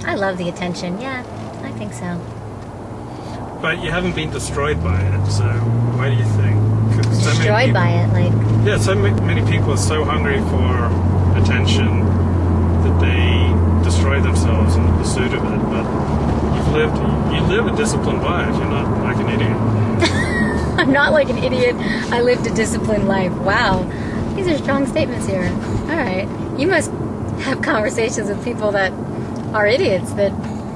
I love the attention. Yeah, I think so. But you haven't been destroyed by it, so why do you think? 'Cause so Destroyed by it, like... Yeah, so many people are so hungry for attention that they destroy themselves in the pursuit of it. But you live a disciplined life. You're not like an idiot. I'm not like an idiot. I lived a disciplined life. Wow. These are strong statements here. All right. You must have conversations with people that are idiots that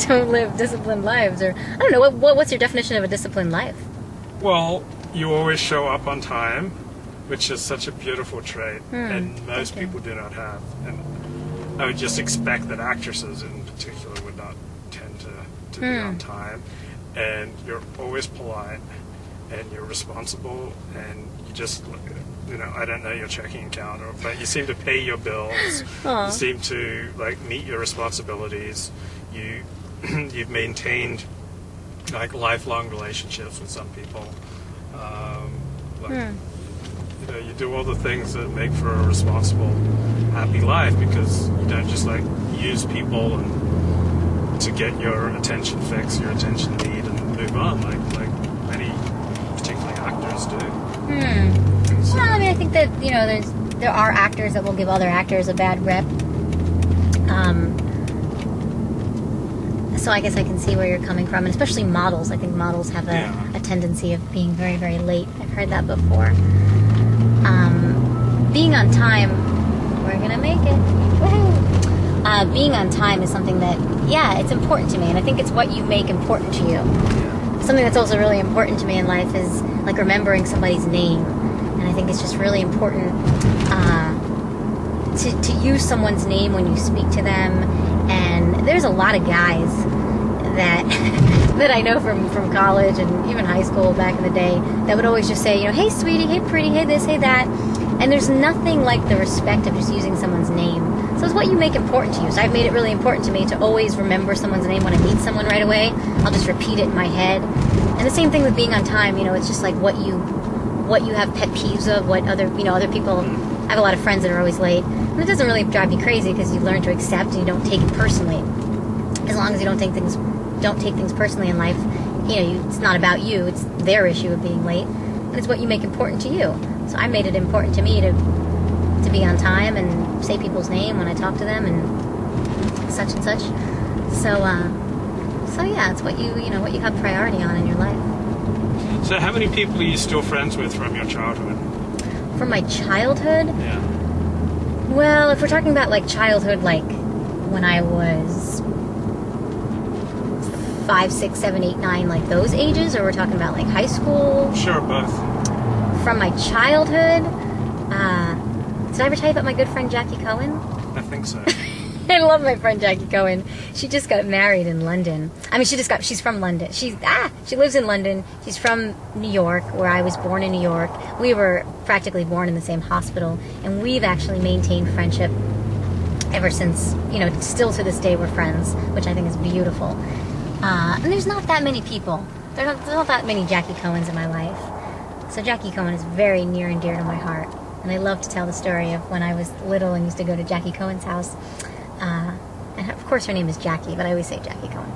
don't live disciplined lives. Or I don't know. What's your definition of a disciplined life? Well, you always show up on time, which is such a beautiful trait, and most people do not have. And I would just expect that actresses in particular would not tend to be on time. And you're always polite, and you're responsible, and you just, I don't know your checking account, but you seem to pay your bills. Aww. You seem to meet your responsibilities. You've maintained lifelong relationships with some people. You do all the things that make for a responsible, happy life, because you don't just use people to get your attention fix, your attention need, and move on like many, particularly actors do. So, well, I mean, I think that there are actors that will give other actors a bad rep. So I guess I can see where you're coming from, and especially models. I think models have a tendency of being very, very late. I've heard that before. Being on time, we're gonna make it. Woohoo! Being on time is something that, it's important to me, and I think it's what you make important to you. Something that's also really important to me in life is remembering somebody's name, and I think it's just really important to use someone's name when you speak to them. And there's a lot of guys that that I know from college and even high school back in the day that would always just say, hey sweetie, hey pretty, hey this, hey that. And there's nothing like the respect of just using someone's name. So it's what you make important to you. So I've made it really important to me to always remember someone's name when I meet someone right away. I'll just repeat it in my head. And the same thing with being on time. It's just what you have pet peeves of, what other people. I have a lot of friends that are always late. And it doesn't really drive me crazy because you learn to accept and you don't take it personally. As long as you don't take things personally in life, it's not about you. It's their issue of being late, and it's what you make important to you. So I made it important to me to be on time and say people's name when I talk to them and such and such. So yeah, it's what you have priority on in your life. So how many people are you still friends with from your childhood? From my childhood? Yeah. Well, if we're talking about childhood, when I was 5, 6, 7, 8, 9, those ages, or we're talking about high school? Sure, both. From my childhood, did I ever tell you about my good friend Jackie Cohen? I think so. I love my friend Jackie Cohen. She just got married in London. I mean, she's from London. She lives in London. She's from New York, where I was born in New York. We were practically born in the same hospital, and we've actually maintained friendship ever since, still to this day we're friends, which I think is beautiful. And there's not that many people. There's not that many Jackie Cohens in my life. So Jackie Cohen is very near and dear to my heart. And I love to tell the story of when I was little and used to go to Jackie Cohen's house. And of course her name is Jackie, but I always say Jackie Cohen.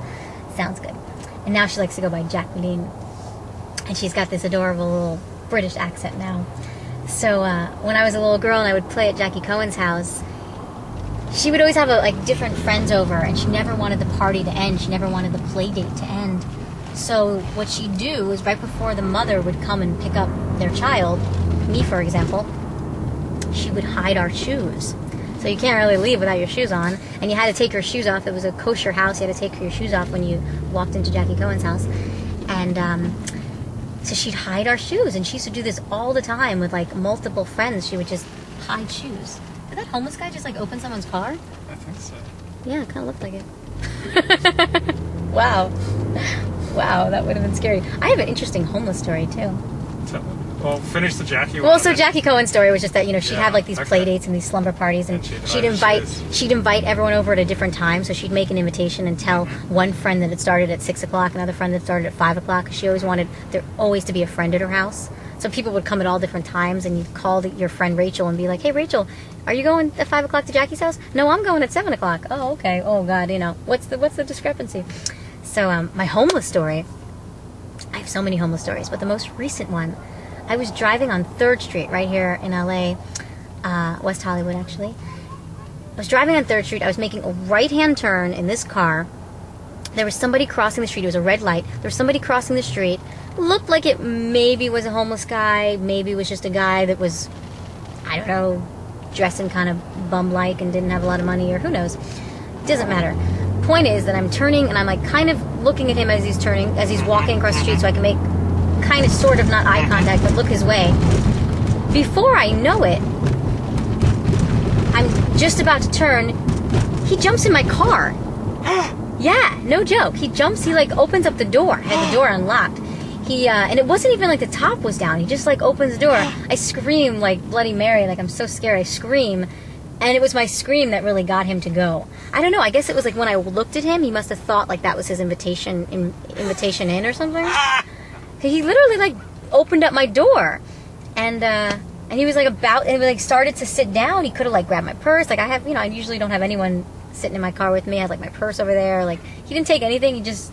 Sounds good. And now she likes to go by Jacqueline. And she's got this adorable little British accent now. So when I was a little girl and I would play at Jackie Cohen's house, she would always have different friends over, and she never wanted the party to end. She never wanted the play date to end. So what she'd do is right before the mother would come and pick up their child, me for example, she would hide our shoes. So you can't really leave without your shoes on, and you had to take your shoes off. It was a kosher house. You had to take your shoes off when you walked into Jackie Cohen's house. And so she'd hide our shoes, and she used to do this all the time with multiple friends. She would just hide shoes. Did that homeless guy just open someone's car? I think so. Yeah, it kind of looked like it. Wow, that would have been scary. I have an interesting homeless story too. Well, finish the Jackie one. Well, so Jackie Cohen's story was just that she'd have these play dates and these slumber parties, and she'd invite everyone over at a different time. So she'd make an invitation and tell one friend that it started at 6 o'clock, another friend that started at 5 o'clock. She always wanted there always to be a friend at her house. So people would come at all different times, and you'd call your friend Rachel and be like, "Hey, Rachel, are you going at 5 o'clock to Jackie's house?" "No, I'm going at 7 o'clock." "Oh, okay. Oh, God, what's the discrepancy?" So my homeless story, I have so many homeless stories, but the most recent one, I was driving on 3rd Street right here in LA, West Hollywood, actually. I was driving on 3rd Street. I was making a right-hand turn in this car. There was somebody crossing the street. It was a red light. There was somebody crossing the street. Looked like it maybe was a homeless guy, maybe was just a guy that was, I don't know, dressing kind of bum-like and didn't have a lot of money, or who knows. Doesn't matter. Point is that I'm turning, and I'm like kind of looking at him as he's turning, as he's walking across the street, so I can make kind of sort of not eye contact, but look his way. Before I know it, I'm just about to turn, he jumps in my car. Yeah, no joke. He jumps, he like opens up the door. I had the door unlocked. And it wasn't even like the top was down. He just like opens the door. I scream like Bloody Mary, like I'm so scared. I scream, and it was my scream that really got him to go. I don't know. I guess it was like when I looked at him, he must have thought like that was his invitation in or something. He literally like opened up my door, and he was like and he like started to sit down. He could have like grabbed my purse. Like I usually don't have anyone sitting in my car with me. I had like my purse over there. Like he didn't take anything. He just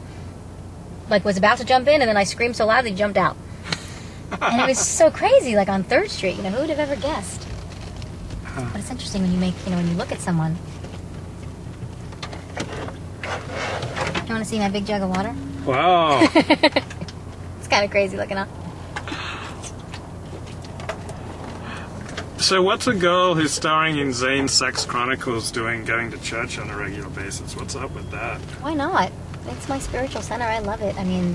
like was about to jump in, and then I screamed so loud that he jumped out. And it was so crazy, like on 3rd Street. Who would have ever guessed? But it's interesting when when you look at someone. You want to see my big jug of water? Wow. It's kind of crazy looking, huh? So what's a girl who's starring in Zane Sex Chronicles doing going to church on a regular basis? What's up with that? Why not? It's my spiritual center. I love it. I mean,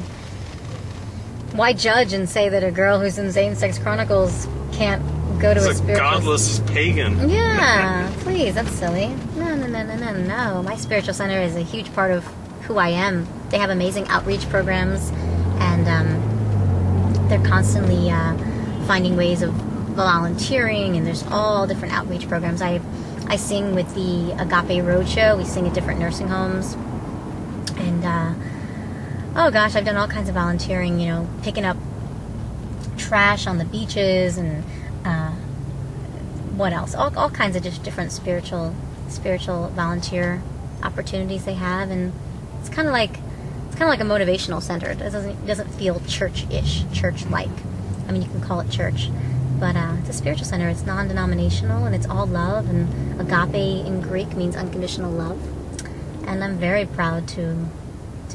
why judge and say that a girl who's in Zane Sex Chronicles can't go to a spiritual... It's a godless pagan. Yeah, please, that's silly. No. My spiritual center is a huge part of who I am. They have amazing outreach programs, and they're constantly finding ways of volunteering, and there's all different outreach programs. I sing with the Agape Roadshow. We sing at different nursing homes. And, oh gosh, I've done all kinds of volunteering, picking up trash on the beaches, and what else? All kinds of just different spiritual volunteer opportunities they have, and it's kind of like a motivational center. It doesn't feel church-ish, church-like. I mean, you can call it church, but it's a spiritual center. It's non-denominational, and it's all love, and agape in Greek means unconditional love. And I'm very proud to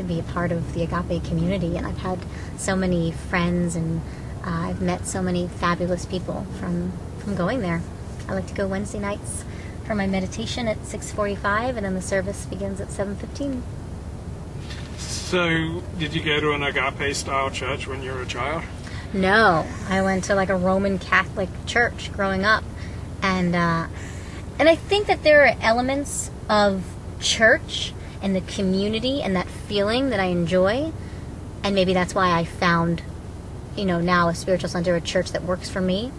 be a part of the Agape community. And I've had so many friends, and I've met so many fabulous people from going there. I like to go Wednesday nights for my meditation at 6:45, and then the service begins at 7:15. So, did you go to an Agape-style church when you were a child? No, I went to like a Roman Catholic church growing up, and I think that there are elements of church and the community and that feeling that I enjoy, and maybe that's why I found now a spiritual center, a church that works for me.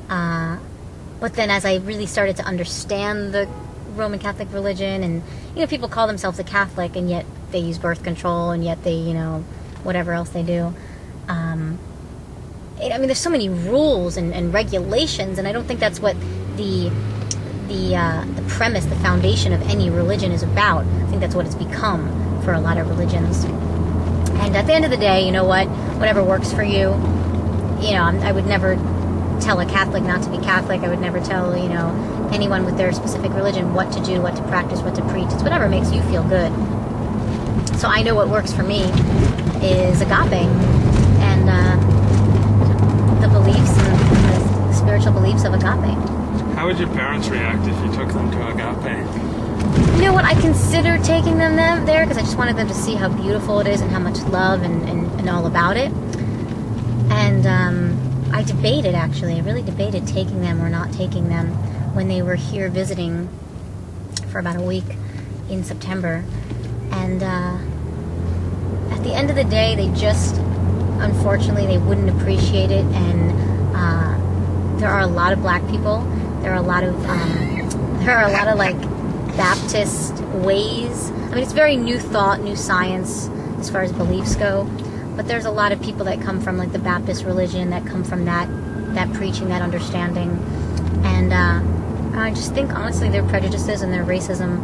But then as I really started to understand the Roman Catholic religion, and people call themselves a Catholic, and yet they use birth control, and yet they whatever else they do. I mean, there's so many rules and regulations, and I don't think that's what the premise, the foundation of any religion is about. I think that's what it's become for a lot of religions. And at the end of the day, whatever works for you. I would never tell a Catholic not to be Catholic. I would never tell, anyone with their specific religion what to do, what to practice, what to preach. It's whatever makes you feel good. So I know what works for me is agape, and the beliefs and the spiritual beliefs of agape. How would your parents react if you took them to Agape? You know what? I considered taking them there because I just wanted them to see how beautiful it is and how much love and all about it. And I debated, actually. I really debated taking them or not taking them when they were here visiting for about a week in September. And at the end of the day, they just, unfortunately, they wouldn't appreciate it. And there are a lot of black people. There are a lot of like Baptist ways. I mean, it's very new thought, new science as far as beliefs go. But there's a lot of people that come from like the Baptist religion, that come from that preaching, that understanding, and I just think honestly their prejudices and their racism